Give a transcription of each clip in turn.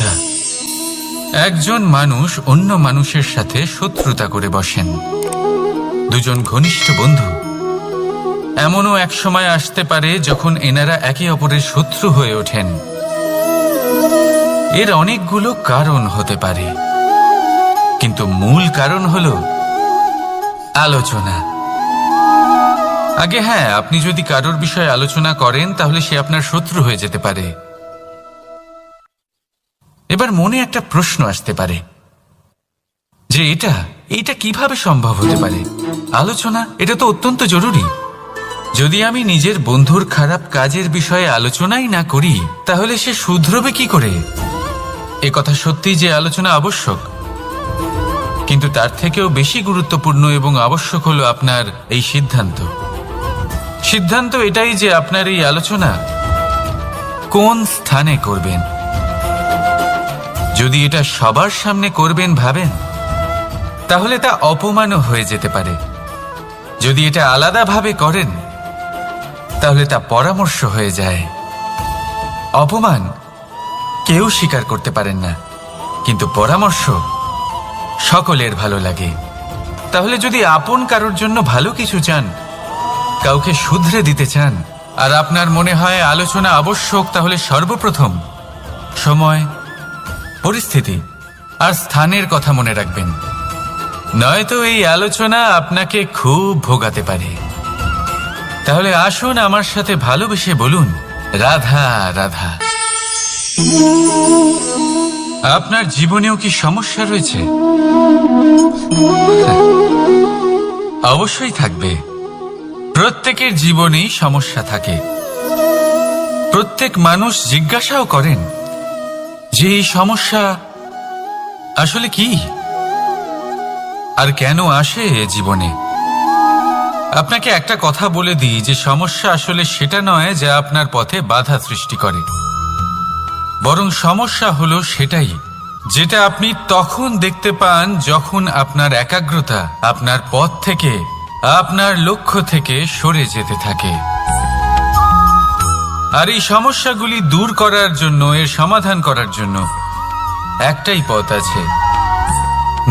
কথা, একজন মানুষ অন্য মানুষের সাথে শত্রুতা করে বসেন, দুজন ঘনিষ্ঠ বন্ধু। এমনও এক সময় আসতে পারে যখন এনারা একে অপরের শত্রু হয়ে ওঠেন। এর অনেকগুলো কারণ হতে পারে, কিন্তু মূল কারণ হলো আলোচনা। আগে হ্যাঁ, আপনি যদি কারোর বিষয়ে আলোচনা করেন তাহলে সে আপনার শত্রু হয়ে যেতে পারে। এবার মনে একটা প্রশ্ন আসতে পারে যে এটা কিভাবে সম্ভব হতে পারে? আলোচনা এটা তো অত্যন্ত জরুরি। যদি আমি নিজের বন্ধুর খারাপ কাজের বিষয়ে আলোচনাই না করি তাহলে সে শুধরবে কি করে? এ কথা সত্যি যে আলোচনা আবশ্যক, কিন্তু তার থেকেও বেশি গুরুত্বপূর্ণ এবং আবশ্যক হলো আপনার এই সিদ্ধান্ত এটাই যে আপনার এই আলোচনা কোন স্থানে করবেন। যদি এটা সবার সামনে করবেন ভাবেন, তাহলে তা অপমানও হয়ে যেতে পারে। যদি এটা আলাদাভাবে করেন তাহলে তা পরামর্শ হয়ে যায়। অপমান কেউ স্বীকার করতে পারেন না, কিন্তু পরামর্শ সকলের ভালো লাগে। তাহলে যদি আপন কারোর জন্য ভালো কিছু চান, কাউকে শুধরে দিতে চান, আর আপনার মনে হয় আলোচনা আবশ্যক, তাহলে সর্বপ্রথম সময়, পরিস্থিতি আর স্থানের কথা মনে রাখবেন। নয়তো এই আলোচনা আপনাকে খুব ভোগাতে পারে। তাহলে আসুন আমার সাথে ভালোবেসে বলুন, রাধা রাধা। আপনার জীবনেও কি সমস্যা রয়েছে? অবশ্যই থাকবে। প্রত্যেকের জীবনেই সমস্যা থাকে। প্রত্যেক মানুষ জিজ্ঞাসাও করেন যে এই সমস্যা আসলে কি আর কেন আসে এ জীবনে। আপনাকে একটা কথা বলে দিই যে সমস্যা আসলে সেটা নয় যা আপনার পথে বাধা সৃষ্টি করে, বরং সমস্যা হলো সেটাই যেটা আপনি তখন দেখতে পান যখন আপনার একাগ্রতা আপনার পথ থেকে, আপনার লক্ষ্য থেকে সরে যেতে থাকে। আর এই সমস্যাগুলি দূর করার জন্য, এর সমাধান করার জন্য একটাই পথ আছে,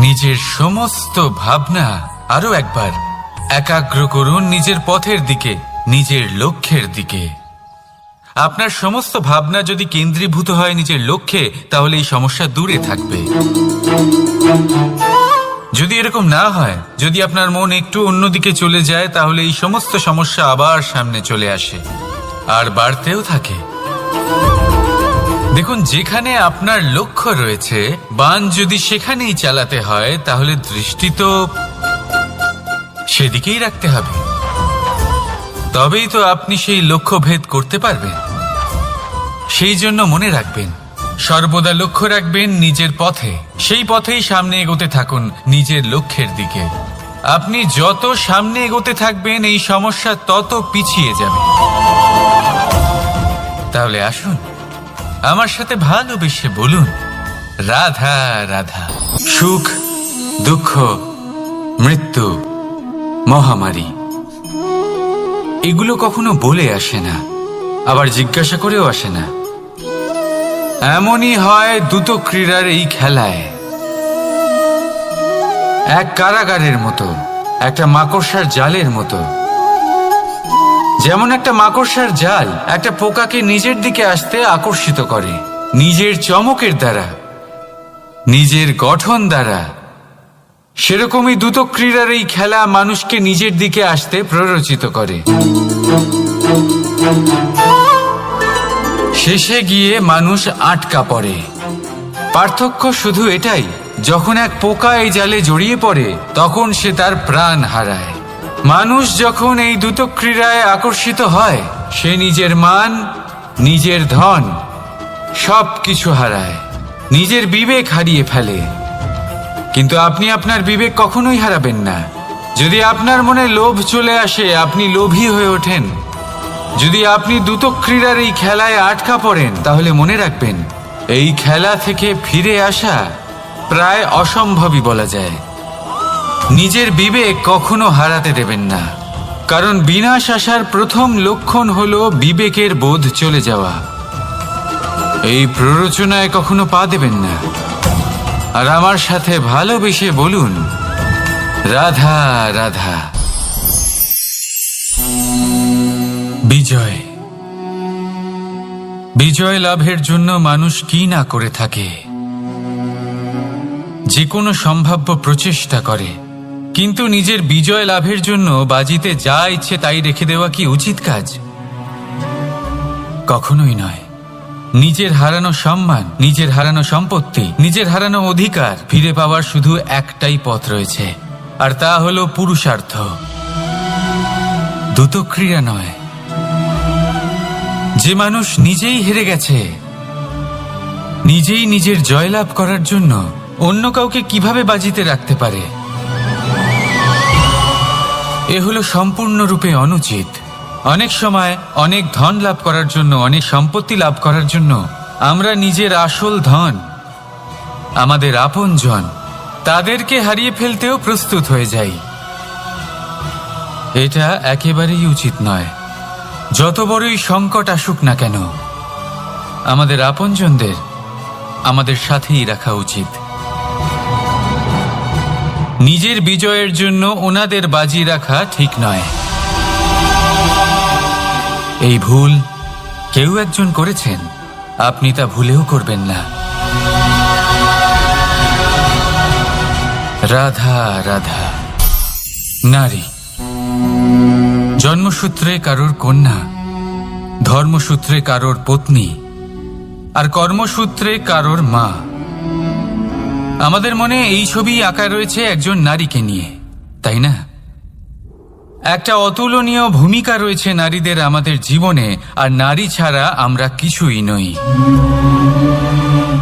নিজের সমস্ত ভাবনা আরো একবার একাগ্র করুন নিজের পথের দিকে, নিজের লক্ষ্যের দিকে। আপনার সমস্ত ভাবনা যদি কেন্দ্রীভূত হয় নিজের লক্ষ্যে, তাহলে এই সমস্যা দূরে থাকবে। যদি এরকম না হয়, যদি আপনার মন একটু অন্যদিকে চলে যায়, তাহলে এই সমস্ত সমস্যা আবার সামনে চলে আসে আর বাড়তেও থাকে। দেখুন, যেখানে আপনার লক্ষ্য রয়েছে, বাণ যদি সেখানেই চালাতে হয়, তাহলে দৃষ্টি তো সেদিকেই রাখতে হবে। তবেই তো আপনি সেই লক্ষ্য ভেদ করতে পারবেন। সেই জন্য মনে রাখবেন, সর্বদা লক্ষ্য রাখবেন নিজের পথে, সেই পথেই সামনে এগোতে থাকুন নিজের লক্ষ্যের দিকে। আপনি যত সামনে এগোতে থাকবেন এই সমস্যা তত পিছিয়ে যাবে। তাহলে আসুন আমার সাথে ভালোবেসে বলুন, রাধা রাধা। সুখ, দুঃখ, মৃত্যু, মহামারী এগুলো কখনো বলে আসে না, আবার জিজ্ঞাসা করেও আসে না। এমনই হয় দ্রুত ক্রীড়ার এই খেলায়, এক কারাগারের মতো, একটা মাকড়সার জালের মতো। যেমন একটা মাকড়সার জাল একটা পোকাকে নিজের দিকে আসতে আকর্ষিত করে নিজের চমকের দ্বারা, নিজের গঠন দ্বারা, সেরকমই দ্রুত ক্রীড়ার এই খেলা মানুষকে নিজের দিকে আসতে প্ররোচিত করে। শেষে গিয়ে মানুষ আটকা পড়ে। পার্থক্য শুধু এটাই, যখন এক পোকা এই জালে জড়িয়ে পড়ে তখন সে তার প্রাণ হারায়। মানুষ যখন এই দ্রুত ক্রীড়ায় আকর্ষিত হয়, সে নিজের মান, নিজের ধন সব কিছু হারায়, নিজের বিবেক হারিয়ে ফেলে। কিন্তু আপনি আপনার বিবেক কখনোই হারাবেন না। যদি আপনার মনে লোভ চলে আসে, আপনি লোভী হয়ে ওঠেন। যদি আপনি দ্রুত ক্রীড়ার এই খেলায় আটকা পড়েন, তাহলে মনে রাখবেন এই খেলা থেকে ফিরে আসা প্রায় অসম্ভবই বলা যায়। নিজের বিবেক কখনো হারাতে দেবেন না, কারণ বিনাশ আসার প্রথম লক্ষণ হলো বিবেকের বোধ চলে যাওয়া। এই প্ররোচনায় কখনো পা দেবেন না, আর আমার সাথে ভালোবেসে বলুন রাধা রাধা। বিজয়, বিজয় লাভের জন্য মানুষ কি না করে থাকে, যে কোনো সম্ভাব্য প্রচেষ্টা করে, কিন্তু নিজের বিজয় লাভের জন্য বাজিতে যা ইচ্ছে তাই রেখে দেওয়া কি উচিত কাজ? কখনোই নয়। নিজের হারানো সম্মান, নিজের হারানো সম্পত্তি, নিজের হারানো অধিকার ফিরে পাওয়ার শুধু একটাই পথ রয়েছে, আর তা হলো পুরুষার্থ, দ্যুতক্রিয়া নয়। যে মানুষ নিজেই হেরে গেছে, নিজেই নিজের জয়লাভ করার জন্য অন্য কাউকে কিভাবে বাজিতে রাখতে পারে? এ হলো সম্পূর্ণরূপে অনুচিত। অনেক সময় অনেক ধন লাভ করার জন্য, অনেক সম্পত্তি লাভ করার জন্য আমরা নিজের আসল ধন, আমাদের আপনজন, তাদেরকে হারিয়ে ফেলতেও প্রস্তুত হয়ে যাই। এটা একেবারেই উচিত নয়। যত বড়ই সংকট আসুক না কেন, আমাদের আপনজনদের আমাদের সাথেই রাখা উচিত। নিজের বিজয়ের জন্য ওনাদের বাজি রাখা ঠিক নয়। এই ভুল কেউ একজন করেছেন, আপনি তা ভুলেও করবেন না। রাধা রাধা। নারী জন্মসূত্রে কারোর কন্যা, ধর্মসূত্রে কারোর পত্নী, আর কর্মসূত্রে কারোর মা। আমাদের মনে এই ছবি আঁকা রয়েছে একজন নারীকে নিয়ে, তাই না? একটা অতুলনীয় ভূমিকা রয়েছে নারীদের আমাদের জীবনে, আর নারী ছাড়া আমরা কিছুই নই।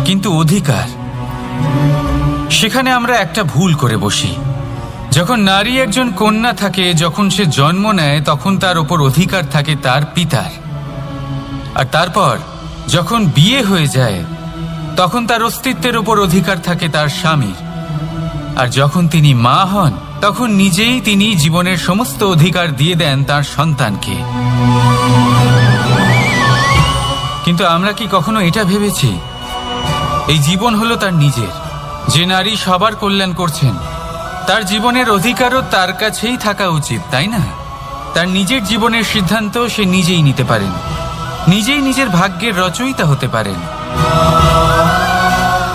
কিন্তু অধিকার, সেখানে আমরা একটা ভুল করে বসি। যখন নারী একজন কন্যা থাকে, যখন সে জন্ম নেয়, তখন তার ওপর অধিকার থাকে তার পিতার। আর তারপর যখন বিয়ে হয়ে যায়, তখন তার অস্তিত্বের ওপর অধিকার থাকে তার স্বামীর। আর যখন তিনি মা হন, তখন নিজেই তিনি জীবনের সমস্ত অধিকার দিয়ে দেন তার সন্তানকে। কিন্তু আমরা কি কখনো এটা ভেবেছি এই জীবন হলো তার নিজের? যে নারী সবার কল্যাণ করছেন, তার জীবনের অধিকারও তার কাছেই থাকা উচিত, তাই না? তার নিজের জীবনের সিদ্ধান্ত সে নিজেই নিতে পারেন, নিজেই নিজের ভাগ্যের রচয়িতা হতে পারেন।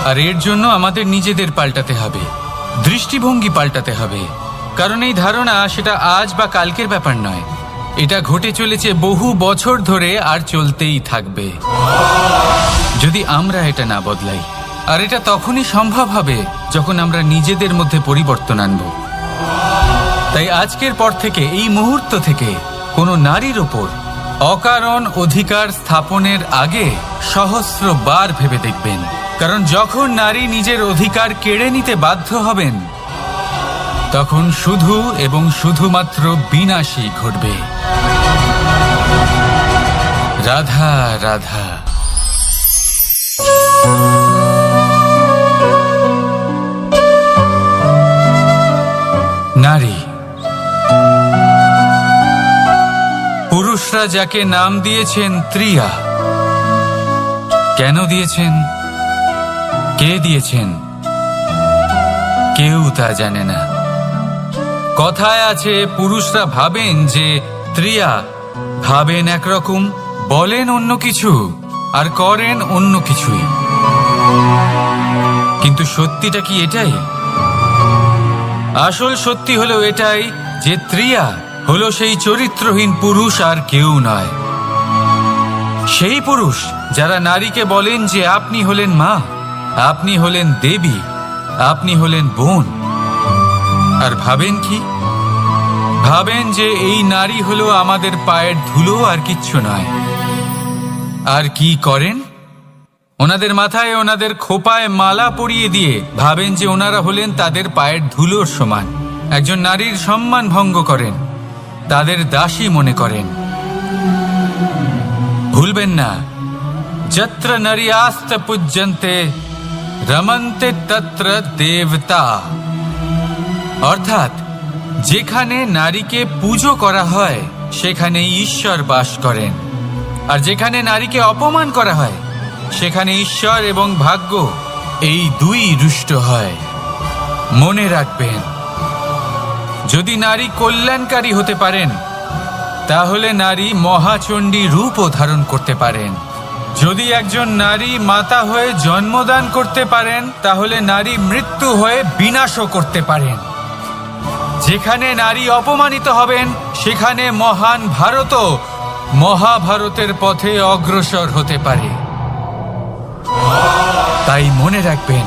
আর এর জন্য আমাদের নিজেদের পাল্টাতে হবে, দৃষ্টিভঙ্গি পাল্টাতে হবে। কারণ এই ধারণা সেটা আজ বা কালকের ব্যাপার নয়, এটা ঘটে চলেছে বহু বছর ধরে, আর চলতেই থাকবে যদি আমরা এটা না বদলাই। আর এটা তখনই সম্ভব হবে যখন আমরা নিজেদের মধ্যে পরিবর্তন আনব। তাই আজকের পর থেকে, এই মুহূর্ত থেকে, কোনো নারীর ওপর অকারণ অধিকার স্থাপনের আগে সহস্রবার ভেবে দেখবেন। কারণ যখন নারী নিজের অধিকার কেড়ে নিতে বাধ্য হবেন, তখন শুধু এবং শুধুমাত্র বিনাশই ঘটবে। রাধা রাধা। নারী, পুরুষরা যাকে নাম দিয়েছেন ত্রিয়া, কেন দিয়েছেন, কে দিয়েছেন, কেউ তা জানে না। কথায় আছে, পুরুষরা ভাবেন যে ত্রিয়া, ভাবেন একরকম, বলেন অন্য কিছু, আর করেন অন্য কিছুই। কিন্তু সত্যিটা কি এটাই? আসল সত্যি হলো এটাই যে ত্রিয়া হলো সেই চরিত্রহীন পুরুষ, আর কেউ নয়। সেই পুরুষ যারা নারীকে বলেন যে আপনি হলেন মা, আপনি হলেন দেবী, আপনি হলেন বোন। আর ভাবেন কি? ভাবেন যে এই নারী হলো আমাদের পায়ের ধুলো, আর কিচ্ছু নয়। আর কি করেন? ওনাদের মাথায়, ওনাদের খোপায় মালা পরিয়ে দিয়ে ভাবেন যে ওনারা হলেন তাদের পায়ের ধুলোর সমান। একজন নারীর সম্মান ভঙ্গ করেন, তাদের দাসী মনে করেন। ভুলবেন না, যত্র নারীয়াস্ত পূজ্যন্তে রমন্তে তত্র দেবতা। অর্থাৎ যেখানে নারীকে পুজো করা হয়, সেখানে ঈশ্বর বাস করেন। আর যেখানে নারীকে অপমান করা হয়, সেখানে ঈশ্বর এবং ভাগ্য এই দুই রুষ্ট হয়। মনে রাখবেন, যদি নারী কল্যাণকারী হতে পারেন তাহলে নারী মহাচণ্ডী রূপও ধারণ করতে পারেন। যদি একজন নারী মাতা হয়ে জন্মদান করতে পারেন তাহলে নারী মৃত্যু হয়ে বিনাশও করতে পারেন। যেখানে নারী অপমানিত হবেন সেখানে মহান ভারতও মহাভারতের পথে অগ্রসর হতে পারে। তাই মনে রাখবেন,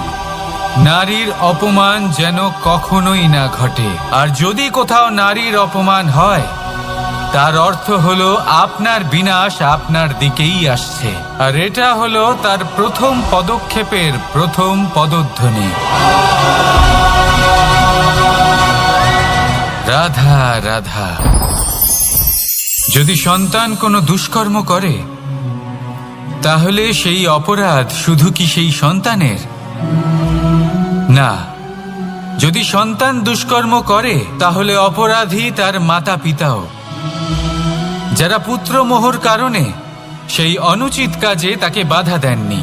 নারীর অপমান যেন কখনোই না ঘটে। আর যদি কোথাও নারীর অপমান হয় তার অর্থ হলো আপনার বিনাশ আপনার দিকেই আসছে। আর এটা হলো তার প্রথম পদক্ষেপের প্রথম পদধ্বনি। রাধা রাধা। যদি সন্তান কোনো দুষ্কর্ম করে তাহলে সেই অপরাধ শুধু কি সেই সন্তানের? না, যদি সন্তান দুষ্কর্ম করে তাহলে অপরাধী তার মাতা পিতাও, যারা পুত্রমোহর কারণে সেই অনুচিত কাজে তাকে বাধা দেননি।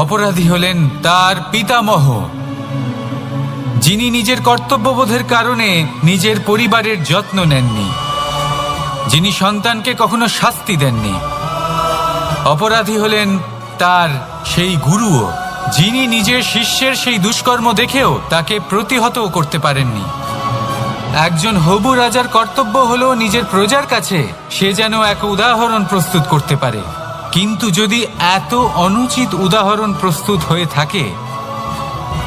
অপরাধী হলেন তার পিতামহ, যিনি নিজের কর্তব্যবোধের কারণে নিজের পরিবারের যত্ন নেননি, যিনি সন্তানকে কখনো শাস্তি দেননি। অপরাধী হলেন তার সেই গুরুও, যিনি নিজের শিষ্যের সেই দুষ্কর্ম দেখেও তাকে প্রতিহতও করতে পারেননি। একজন হবু রাজার কর্তব্য হলো নিজের প্রজার কাছে সে যেন এক উদাহরণ প্রস্তুত করতে পারে। কিন্তু যদি এত অনুচিত উদাহরণ প্রস্তুত হয়ে থাকে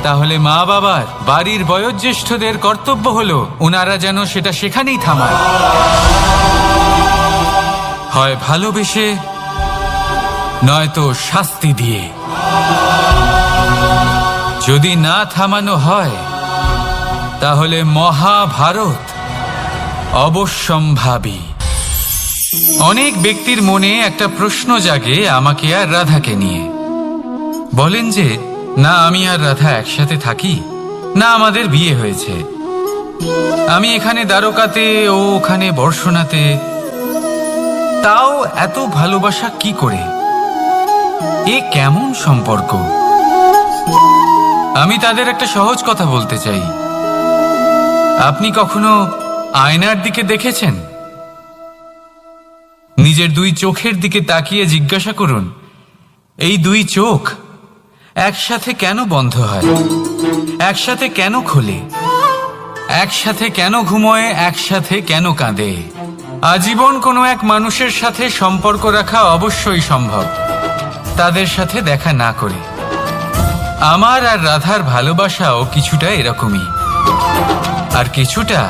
তাহলে মা বাবার, বাড়ির বয়োজ্যেষ্ঠদের কর্তব্য হলো ওনারা যেন সেটা সেখানেই থামায়, হয় ভালোবেসে নয়তো শাস্তি দিয়ে। যদি না থামানো হয় তাহলে মহাভারত অবশ্যম্ভাবী। অনেক ব্যক্তির মনে একটা প্রশ্ন জাগে আমাকে আর রাধাকে নিয়ে। বলেন যে না আমি আর রাধা একসাথে থাকি, না আমাদের বিয়ে হয়েছে, আমি এখানে দ্বারকাতে ও ওখানে বর্ষণাতে, তাও এত ভালোবাসা কি করে? এ কেমন সম্পর্ক? আমি তাদের একটা সহজ কথা বলতে চাই। আপনি কখনো আয়নার দিকে দেখেছেন? নিজের দুই চোখের দিকে তাকিয়ে জিজ্ঞাসা করুন, এই দুই চোখ একসাথে কেন বন্ধ হয়, একসাথে কেন খোলে, একসাথে কেন ঘুমোয়, একসাথে কেন কাঁদে? আজীবন কোনো এক মানুষের সাথে সম্পর্ক রাখা অবশ্যই সম্ভব, তাদের সাথে দেখা না করে। আমার আর রাধার ভালোবাসাও কিছুটা এরকমই, আর কিছুটা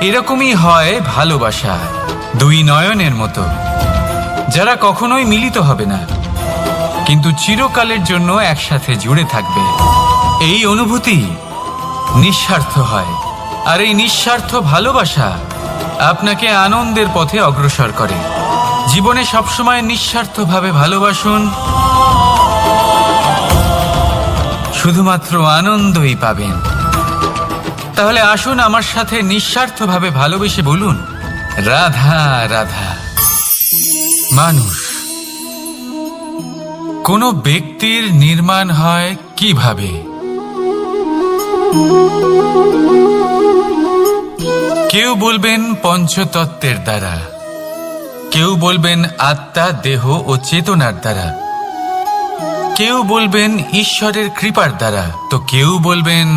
এরকমই হয় ভালোবাসা দুই নয়নের মতো, যারা কখনোই মিলিত হবে না কিন্তু চিরকালের জন্য একসাথে জুড়ে থাকবে। এই অনুভূতি নিঃস্বার্থ হয়, আর এই নিঃস্বার্থ ভালোবাসা আপনাকে আনন্দের পথে অগ্রসর করে। জীবনে সবসময় নিঃস্বার্থভাবে ভালোবাসুন, শুধুমাত্র আনন্দই পাবেন। তাহলে আসুন আমার সাথে নিঃস্বার্থভাবে ভালোবেসে বলুন, রাধা রাধা। মানুষ, কোনো ব্যক্তির নির্মাণ হয় কিভাবে? কেউ বলবেন পঞ্চতত্ত্বের দ্বারা, কেউ বলবেন আত্মা, দেহ ও চেতনার দ্বারা, কেউ বলবেন ঈশ্বরের কৃপার দ্বারা, তো কেউ বলবেন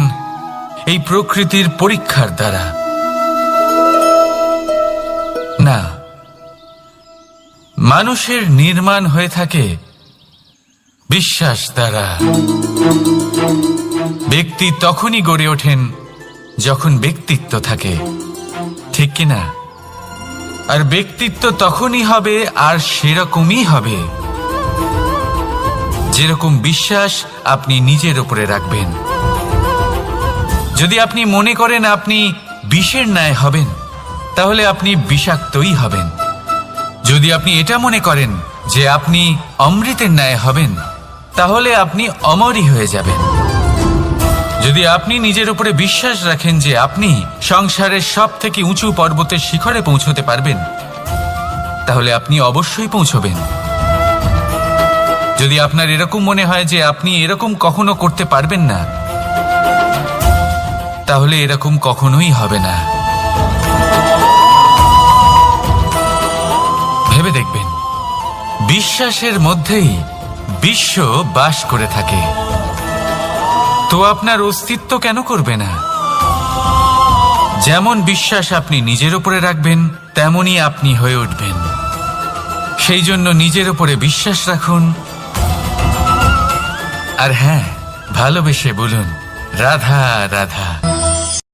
এই প্রকৃতির পরীক্ষার দ্বারা। না, মানুষের নির্মাণ হয়ে থাকে বিশ্বাস দ্বারা। ব্যক্তি তখনই গড়ে ওঠেন যখন ব্যক্তিত্ব থাকে, ঠিক কিনা? আর ব্যক্তিত্ব তখনই হবে আর সেরকমই হবে যেরকম বিশ্বাস আপনি নিজের উপরে রাখবেন। যদি আপনি মনে করেন আপনি বিষের ন্যায় হবেন তাহলে আপনি বিষাক্তই হবেন। যদি আপনি এটা মনে করেন যে আপনি অমৃতের ন্যায় হবেন তাহলে আপনি অমরই হয়ে যাবেন। যদি আপনি নিজের উপরে বিশ্বাস রাখেন যে আপনি সংসারের সব থেকে উঁচু পর্বতের শিখরে পৌঁছতে পারবেন তাহলে আপনি অবশ্যই পৌঁছবেন। যদি আপনার এরকম মনে হয় যে আপনি এরকম কখনো করতে পারবেন না, তাহলে এরকম কখনোই হবে না। ভেবে দেখবেন, বিশ্বাসের মধ্যেই বিশ্ব বাস করে থাকে, তো আপনার অস্তিত্ব কেন করবে না? যেমন বিশ্বাস আপনি নিজের উপরে রাখবেন, তেমনই আপনি হয়ে উঠবেন। সেই জন্য নিজের উপরে বিশ্বাস রাখুন, আর হ্যাঁ, ভালোবেসে বলুন রাধা রাধা।